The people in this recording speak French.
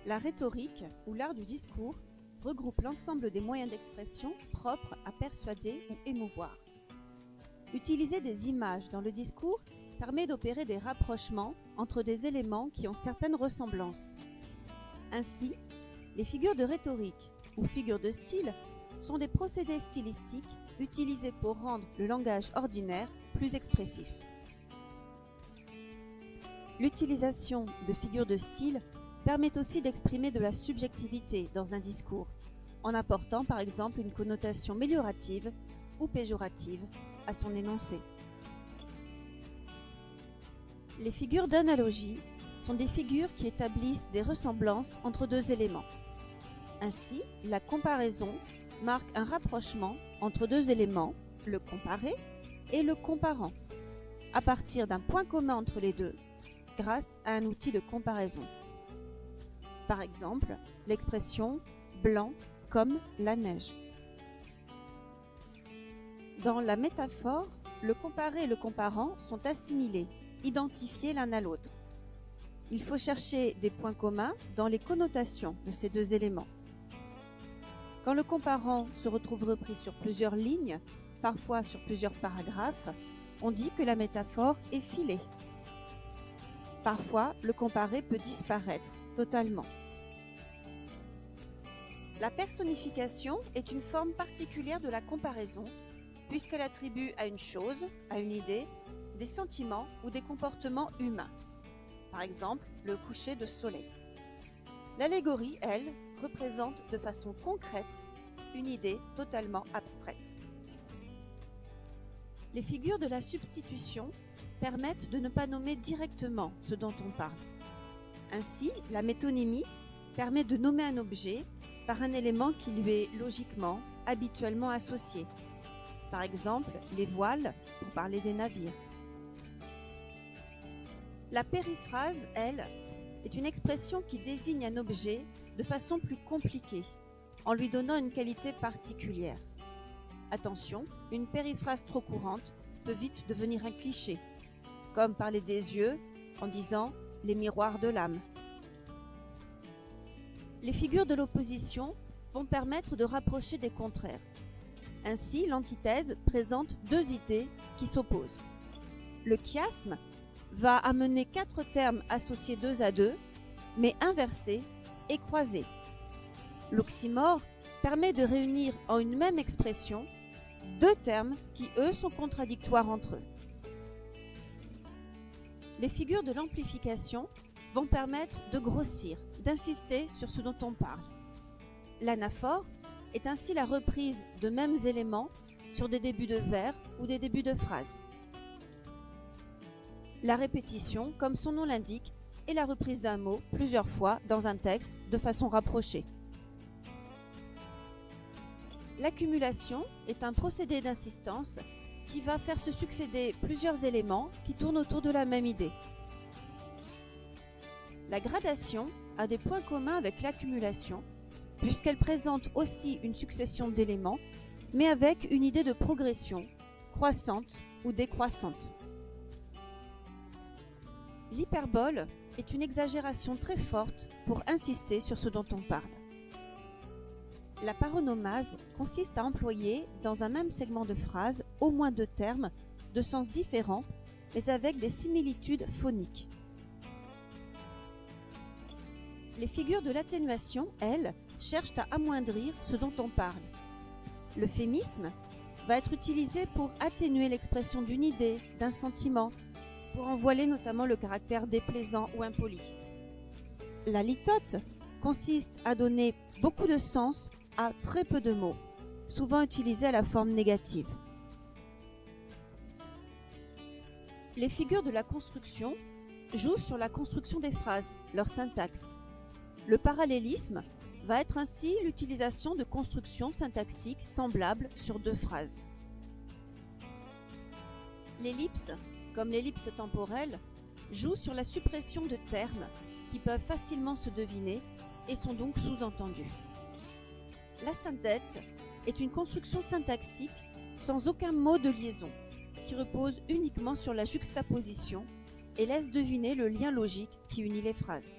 La rhétorique, ou l'art du discours, regroupe l'ensemble des moyens d'expression propres à persuader ou émouvoir. Utiliser des images dans le discours permet d'opérer des rapprochements entre des éléments qui ont certaines ressemblances. Ainsi, les figures de rhétorique ou figures de style sont des procédés stylistiques utilisés pour rendre le langage ordinaire plus expressif. L'utilisation de figures de style permet aussi d'exprimer de la subjectivité dans un discours, en apportant par exemple une connotation méliorative ou péjorative à son énoncé. Les figures d'analogie sont des figures qui établissent des ressemblances entre deux éléments. Ainsi, la comparaison marque un rapprochement entre deux éléments, le comparé et le comparant, à partir d'un point commun entre les deux, grâce à un outil de comparaison. Par exemple, l'expression « blanc comme la neige ». Dans la métaphore, le comparé et le comparant sont assimilés, identifiés l'un à l'autre. Il faut chercher des points communs dans les connotations de ces deux éléments. Quand le comparant se retrouve repris sur plusieurs lignes, parfois sur plusieurs paragraphes, on dit que la métaphore est filée. Parfois, le comparé peut disparaître totalement. La personnification est une forme particulière de la comparaison, puisqu'elle attribue à une chose, à une idée, des sentiments ou des comportements humains. Par exemple, le coucher de soleil. L'allégorie, elle, représente de façon concrète une idée totalement abstraite. Les figures de la substitution permettent de ne pas nommer directement ce dont on parle. Ainsi, la métonymie permet de nommer un objet par un élément qui lui est logiquement, habituellement associé. Par exemple, les voiles pour parler des navires. La périphrase, elle, est une expression qui désigne un objet de façon plus compliquée, en lui donnant une qualité particulière. Attention, une périphrase trop courante peut vite devenir un cliché, comme parler des yeux en disant « les miroirs de l'âme ». Les figures de l'opposition vont permettre de rapprocher des contraires. Ainsi, l'antithèse présente deux idées qui s'opposent. Le chiasme va amener quatre termes associés deux à deux, mais inversés et croisés. L'oxymore permet de réunir en une même expression deux termes qui, eux, sont contradictoires entre eux. Les figures de l'amplification vont permettre de grossir, d'insister sur ce dont on parle. L'anaphore est ainsi la reprise de mêmes éléments sur des débuts de vers ou des débuts de phrases. La répétition, comme son nom l'indique, est la reprise d'un mot plusieurs fois dans un texte de façon rapprochée. L'accumulation est un procédé d'insistance qui va faire se succéder plusieurs éléments qui tournent autour de la même idée. La gradation a des points communs avec l'accumulation, puisqu'elle présente aussi une succession d'éléments, mais avec une idée de progression, croissante ou décroissante. L'hyperbole est une exagération très forte pour insister sur ce dont on parle. La paronomase consiste à employer dans un même segment de phrase au moins deux termes de sens différents, mais avec des similitudes phoniques. Les figures de l'atténuation, elles, cherchent à amoindrir ce dont on parle. L'euphémisme va être utilisé pour atténuer l'expression d'une idée, d'un sentiment, pour en voiler notamment le caractère déplaisant ou impoli. La litote consiste à donner beaucoup de sens à très peu de mots, souvent utilisés à la forme négative. Les figures de la construction jouent sur la construction des phrases, leur syntaxe. Le parallélisme va être ainsi l'utilisation de constructions syntaxiques semblables sur deux phrases. L'ellipse, comme l'ellipse temporelle, joue sur la suppression de termes qui peuvent facilement se deviner et sont donc sous-entendus. La syntète est une construction syntaxique sans aucun mot de liaison, qui repose uniquement sur la juxtaposition et laisse deviner le lien logique qui unit les phrases.